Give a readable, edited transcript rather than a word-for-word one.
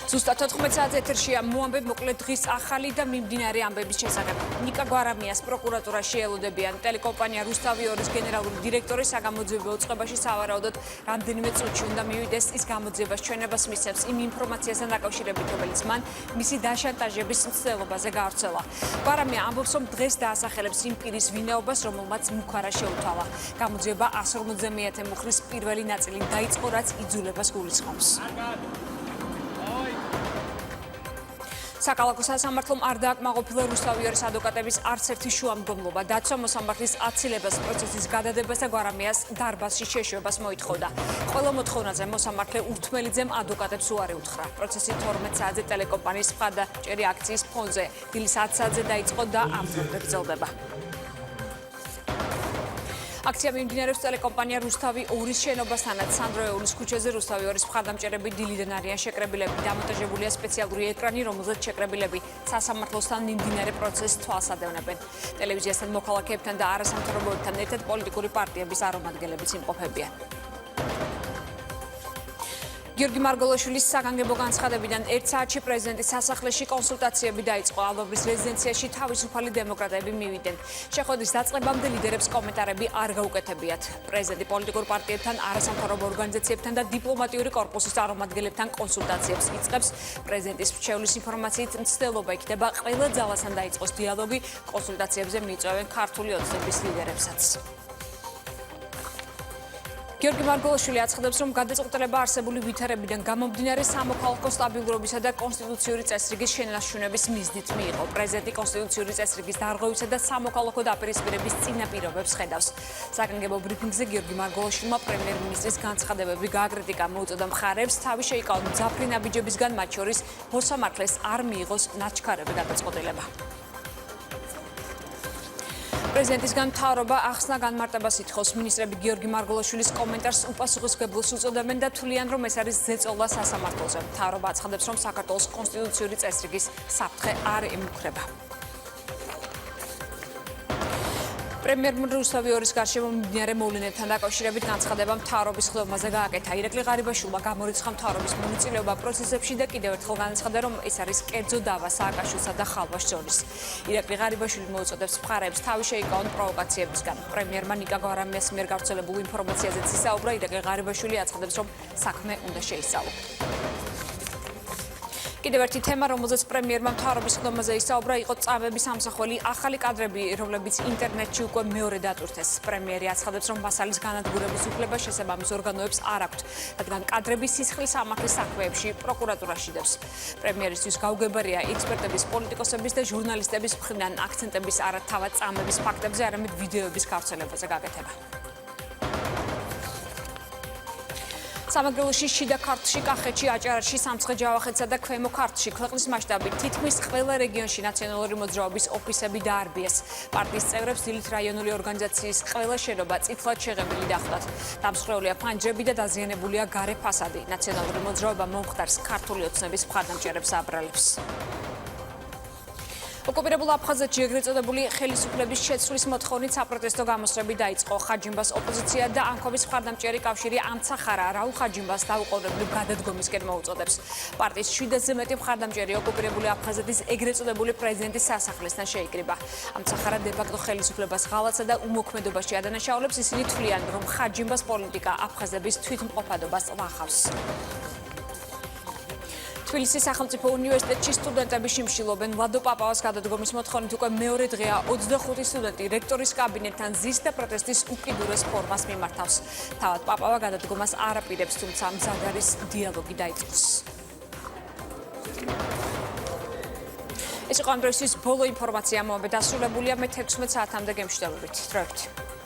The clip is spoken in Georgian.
ზუსტად 14 საათზე ეთერშია მოამბებ მოკლედ დღის ახალი და მიმდინარე ამბების შესახებ. ნიკა გვარამიას პროკურატურაში ელოდებიან. ტელეკომპანია რუსთავი 2-ის გენერალური დირექტორი საგამოძიებო უწყებაში სავარაუდოდ რამდენიმე წუთში უნდა მივიდეს ის გამოძიებას ჩვენებას მისცემს იმ ინფორმაციასთან დაკავშირებით, რომელიც მან მისი დაშანტაჟების მცდელობაზე გავრცელა. გვარამია ამბობს, რომ დღეს დაასახელებს იმ პირის ვინაობას, რომელმაც მუქარა შეუთავა. გამოძიება 150 მუხრის პირველი ნაწილი დაიწყო, რაც იძულებას გულისხმობს. საკალათო სასამართლომ არ დააკმაყოფილა რუსთავი 2-ის ადვოკატების არც ერთი შუამდგომლობა. დაცვა მოსამართლის აცილებას, პროცესის გადადებას და გვარამიას დარბაზში შეშვებას მოითხოვდა. ყველა მოთხოვნაზე მოსამართლე ურთმელიძემ ადვოკატებს უარი უთხრა. პროცესი 12 საათზე ტელეკომპანიის მხარდაჭერი აქციის ფონზე, დილის 10 საათზე დაიწყო და ამ დრომდე გრძელდება. აქცია მიმდინარეობს ტელეკომპანია რუსთავი 2-ის შენობასთანაც სანდროეულის ქუჩაზე. რუსთავი 2-ის მხარდამჭერები დილიდან არიან შეკრებილები. დამონტაჟებულია სპეციალური ეკრანი, რომელზეც შეკრებილები სასამართლოსთან მიმდინარე პროცესს თვალს ადევნებენ. ტელევიზიასთან მოქალაქეებთან და არასამთავრობოებთან ერთად პოლიტიკური პარტიების წარმომადგენლებიც იმყოფებიან. გიორგი მარგოლაშვილის საგანგებო განცხადებიდან 1 საათში პრეზიდენტის სასახლეში კონსულტაციები დაიწყო. ალვაბრის რეზიდენციაში თავისუფალი დემოკრატები მივიდნენ. შეხვედრის დაწყებამდე ლიდერებს კომენტარები არ გაუკეთებიათ. პრეზიდენტი პოლიტიკურ პარტიებთან, არასამთავრობო ორგანიზაციებთან და დიპლომატიური კორპუსის წარმომადგენლებთან კონსულტაციებს იწყებს. პრეზიდენტის მრჩევლის ინფორმაციით მცდელობა იქნება ყველა ძალასთან დაიწყოს დიალოგი. კონსულტაციებზე მიიწვევენ ქართული ოცნების ლიდერებსაც. გიორგი მარგოლაშვილი აცხადებს, რომ გადაწყვეტილება არსებული ვითარებიდან გამომდინარე სამოქალაქო სტაბილურობისა და კონსტიტუციური წესრიგის შენარჩუნების მიზნით მიიღო. პრეზიდენტი კონსტიტუციური წესრიგის დარღვევისა და სამოქალაქო დაპირისპირების წინაპირობებს ხედავს. საგანგებო ბრიფინგზე გიორგი მარგოლაშვილმა პრემიერ-მინისტრის განცხადებები გააკრიტიკა, მოუწოდა მხარეებს თავი შეიკავონ მძაფრი ნაბიჯებისგან, მათ შორის მოსამართლეს არ მიიღოს ნაჩქარები გადაწყვეტილება. პრეზიდენტისგან მთავრობა ახსნა განმარტებას ითხოვს. მინისტრები გიორგი მარგოლაშვილის კომენტარს უპასუხისმგებლოს უწოდებენ და თვლიან, რომ ეს არის ზეწოლა სასამართლოზე. მთავრობა აცხადებს, რომ საქართველოს კონსტიტუციური წესრიგის საფრთხე არ ემუქრება. პრემიერ-მინისტრი რუსთავი 2-ის გარშემო მიმდინარე მოვლენებთან დაკავშირებით განცხადება მთავრობის ხდომაზე გააკეთა. ირაკლი ღარიბაშვილმა გამორიცხა მთავრობის მონაწილეობა პროცესებში და კიდევ ერთხელ განაცხადა, რომ ეს არის კერძო დავა სააკაშვილსა და ხალვაშ ზოლის. ირაკლი ღარიბაშვილი მოუწოდებს მხარეებს თავი შეიკავონ პროვოკაციებისგან. პრემიერმა ნიკა გვარამიას მიერ გავრცელებულ ინფორმაციაზეც ისაუბრა. ირაკლი ღარიბაშვილი აცხადებს, რომ საქმე უნდა შეისწავლოს. კიდევ ერთი თემა, რომელზეც პრემიერმა მთავრობის ხდომაზე ისაუბრა, იყო წამების ამსახველი ახალი კადრები, რომლებიც ინტერნეტში უკვე მეორე დატვირთეს. პრემიერი აცხადებს, რომ მასალის განადგურების უფლება შესაბამის ორგანოებს არ აქვთ, რადგან კადრები სისხლის სამართლის საქმეებში პროკურატურაში დევს. პრემიერისთვის გაუგებარია ექსპერტების, პოლიტიკოსების და ჟურნალისტების მხრიდან აქცენტების არა თავად წამების ფაქტებზე, არამედ ვიდეოების გავრცელებაზე გაკეთება. სამეგრელოში, შიდა ქართლში, კახეთში, აჭარაში, სამცხე-ჯავახეთსა და ქვემო ქართლში ქვეყნის მასშტაბით თითქმის ყველა რეგიონში ნაციონალური მოძრაობის ოფისები დაარბიეს. პარტიის წევრებს დილით რაიონული ორგანიზაციის ყველა შენობა წითლად შეღებილი დახვდათ. დამსხვრეულია ფანჯრები და დაზიანებულია გარე ფასადი. ნაციონალური მოძრაობა მომხდარს ქართული ოცნების მხარდამჭერებს აბრალებს. ოკუპირებულ აფხაზეთში ეგრეთ წოდებული ხელისუფლების შეცვლის მოთხოვნით საპროტესტო გამოსვლები დაიწყო. ხაჯიმბას ოპოზიცია და ანქოვის მხარდამჭერი კავშირი ამცახარა რაულ ხაჯიმბას დაუყოვნებლივ გადადგომისკენ მოუწოდებს. პარტიის 7-ზე მეტი მხარდამჭერი ოკუპირებული აფხაზეთის ეგრეთ წოდებული პრეზიდენტის სასახლესთან შეიკრიბა. ამცახარა დე-ფაქტო ხელისუფლებას ღალატსა და უმოქმედობაში ადანაშაულებს. ისინი თვლიან, რომ ხაჯიმბას პოლიტიკა აფხაზების თვითმყოფადობას ვახავს. თბილისის სახელმწიფო უნივერსიტეტში სტუდენტები შიმშილობენ. ვლადო პაპავას გადადგომის მოთხოვნით უკვე მეორე დღეა 25 სტუდენტი რექტორის კაბინეტთან ზის და პროტესტის უკიდურეს ფორმას მიმართავს. თავად პაპავა გადადგომას არ აპირებს, თუმცა მზად არის დიალოგი დაიწყოს. ეს იყო ამ დროისთვის ბოლო ინფორმაცია. მოამბე დასრულებულია. მე 16 საათამდე გემშვიდობებით. დროებით.